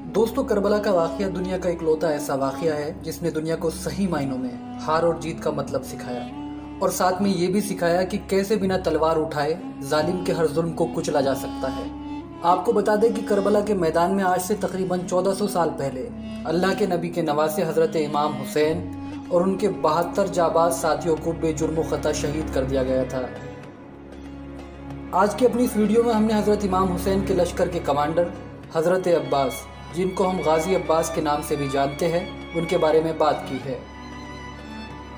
दोस्तों, करबला का वाक़या दुनिया का इकलौता ऐसा वाक़या है जिसने दुनिया को सही मायनों में हार और जीत का मतलब सिखाया और साथ में ये भी सिखाया कि कैसे बिना तलवार उठाए जालिम के हर जुल्म को कुचला जा सकता है। आपको बता दें कि करबला के मैदान में आज से तकरीबन 1400 साल पहले अल्लाह के नबी के नवासे हज़रत इमाम हुसैन और उनके 72 जाबाज साथियों को बेजुर्म ख़ता शहीद कर दिया गया था। आज की अपनी इस वीडियो में हमने हज़रत इमाम हुसैन के लश्कर के कमांडर हज़रत अब्बास, जिनको हम गाजी अब्बास के नाम से भी जानते हैं, उनके बारे में बात की है।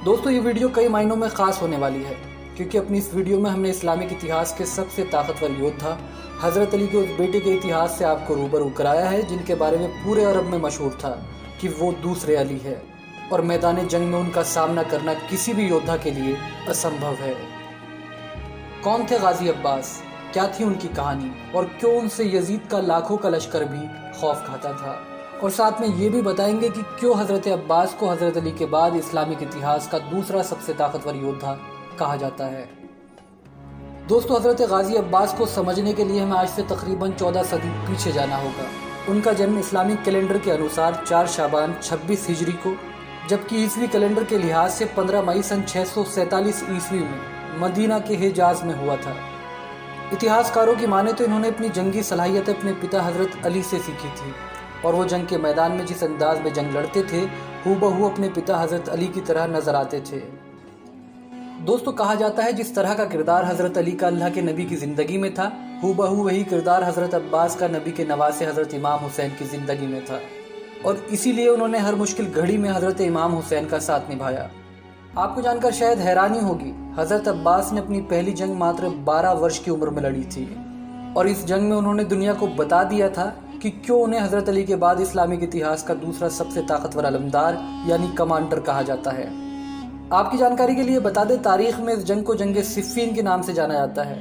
दोस्तों, ये वीडियो कई मायनों में ख़ास होने वाली है क्योंकि अपनी इस वीडियो में हमने इस्लामिक इतिहास के सबसे ताकतवर योद्धा हज़रत अली के उस बेटे के इतिहास से आपको रूबरू कराया है जिनके बारे में पूरे अरब में मशहूर था कि वो दूसरे अली है और मैदान जंग में उनका सामना करना किसी भी योद्धा के लिए असंभव है। कौन थे गाजी अब्बास, क्या थी उनकी कहानी और क्यों उनसे यजीद का लाखों का लश्कर भी खौफ खाता था, और साथ में ये भी बताएंगे कि क्यों हज़रत अब्बास को हज़रत अली के बाद इस्लामिक इतिहास का दूसरा सबसे ताकतवर योद्धा कहा जाता है। दोस्तों, हज़रत गाजी अब्बास को समझने के लिए हमें आज से तकरीबन 14 सदी पीछे जाना होगा। उनका जन्म इस्लामिक कैलेंडर के अनुसार 4 शाबान 26 हिजरी को, जबकि ईसवी कैलेंडर के लिहाज से 15 मई सन 647 ईस्वी में मदीना के हिजाज में हुआ था। इतिहासकारों की माने तो इन्होंने अपनी जंगी सलाहियतें अपने पिता हज़रत अली से सीखी थी और वो जंग के मैदान में जिस अंदाज में जंग लड़ते थे हूबहू अपने पिता हज़रत अली की तरह नजर आते थे। दोस्तों, कहा जाता है जिस तरह का किरदार हज़रत अली का अल्लाह के नबी की ज़िंदगी में था, हूबहू वही किरदार हज़रत अब्बास का नबी के नवासे हज़रत इमाम हुसैन की ज़िंदगी में था और इसीलिए उन्होंने हर मुश्किल घड़ी में हज़रत इमाम हुसैन का साथ निभाया। आपको जानकर शायद हैरानी होगी, हज़रत अब्बास ने अपनी पहली जंग मात्र 12 वर्ष की उम्र में लड़ी थी और इस जंग में उन्होंने दुनिया को बता दिया था कि क्यों उन्हें हज़रत अली के बाद इस्लामिक इतिहास का दूसरा सबसे ताकतवर अलमदार यानी कमांडर कहा जाता है। आपकी जानकारी के लिए बता दें, तारीख में इस जंग को जंग सिफ़ीन के नाम से जाना जाता है।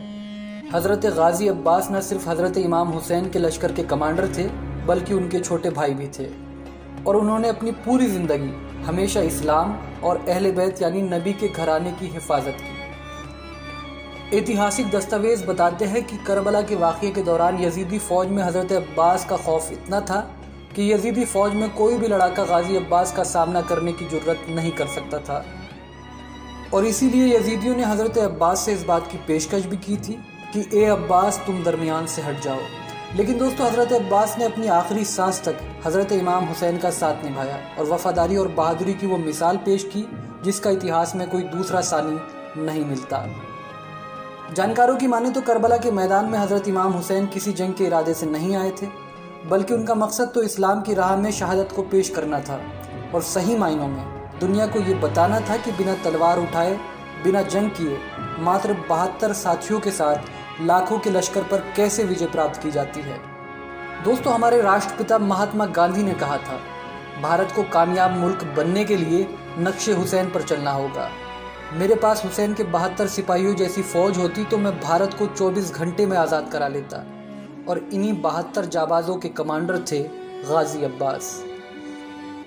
हज़रत गाजी अब्बास न सिर्फ हज़रत इमाम हुसैन के लश्कर के कमांडर थे बल्कि उनके छोटे भाई भी थे और उन्होंने अपनी पूरी ज़िंदगी हमेशा इस्लाम और अहले बैत यानी नबी के घराने की हिफाजत की। ऐतिहासिक दस्तावेज बताते हैं कि करबला के वाक़ये के दौरान यजीदी फ़ौज में हज़रत अब्बास का खौफ इतना था कि यजीदी फ़ौज में कोई भी लड़ाका गाजी अब्बास का सामना करने की जुर्रत नहीं कर सकता था और इसीलिए यजीदियों ने हज़रत अब्बास से इस बात की पेशकश भी की थी कि ए अब्बास, तुम दरमियान से हट जाओ। लेकिन दोस्तों, हज़रत अब्बास ने अपनी आखिरी सांस तक हज़रत इमाम हुसैन का साथ निभाया और वफ़ादारी और बहादुरी की वो मिसाल पेश की जिसका इतिहास में कोई दूसरा सानी नहीं मिलता। जानकारों की माने तो करबला के मैदान में हज़रत इमाम हुसैन किसी जंग के इरादे से नहीं आए थे बल्कि उनका मकसद तो इस्लाम की राह में शहादत को पेश करना था और सही मायनों में दुनिया को ये बताना था कि बिना तलवार उठाए, बिना जंग किए, मात्र 72 साथियों के साथ लाखों के लश्कर पर कैसे विजय प्राप्त की जाती है। दोस्तों, हमारे राष्ट्रपिता महात्मा गांधी ने कहा था, भारत को कामयाब मुल्क बनने के लिए नक्शे हुसैन पर चलना होगा। मेरे पास हुसैन के 72 सिपाहियों जैसी फौज होती तो मैं भारत को 24 घंटे में आज़ाद करा लेता और इन्हीं 72 जाबाजों के कमांडर थे गाजी अब्बास।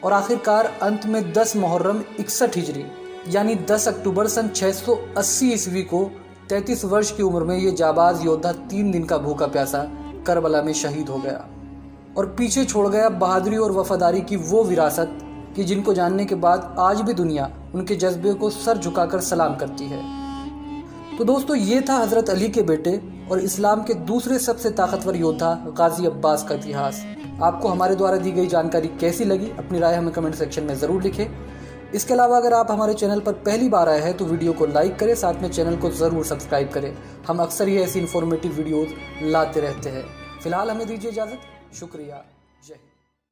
और आखिरकार अंत में 10 मुहर्रम 61 हिजरी यानी 10 अक्टूबर सन 680 ईस्वी को 33 वर्ष की उम्र में ये जाबाज योद्धा 3 दिन का भूखा प्यासा करबला में शहीद हो गया और पीछे छोड़ गया बहादुरी और वफादारी की वो विरासत कि जिनको जानने के बाद आज भी दुनिया उनके जज्बे को सर झुकाकर सलाम करती है। तो दोस्तों, ये था हज़रत अली के बेटे और इस्लाम के दूसरे सबसे ताकतवर योद्धा गाजी अब्बास का इतिहास। आपको हमारे द्वारा दी गई जानकारी कैसी लगी, अपनी राय हमें कमेंट सेक्शन में ज़रूर लिखें। इसके अलावा अगर आप हमारे चैनल पर पहली बार आए हैं तो वीडियो को लाइक करें, साथ में चैनल को ज़रूर सब्सक्राइब करें। हम अक्सर ही ऐसी इन्फॉर्मेटिव वीडियोज़ लाते रहते हैं। फिलहाल हमें दीजिए इजाज़त। शुक्रिया। जय हिंद।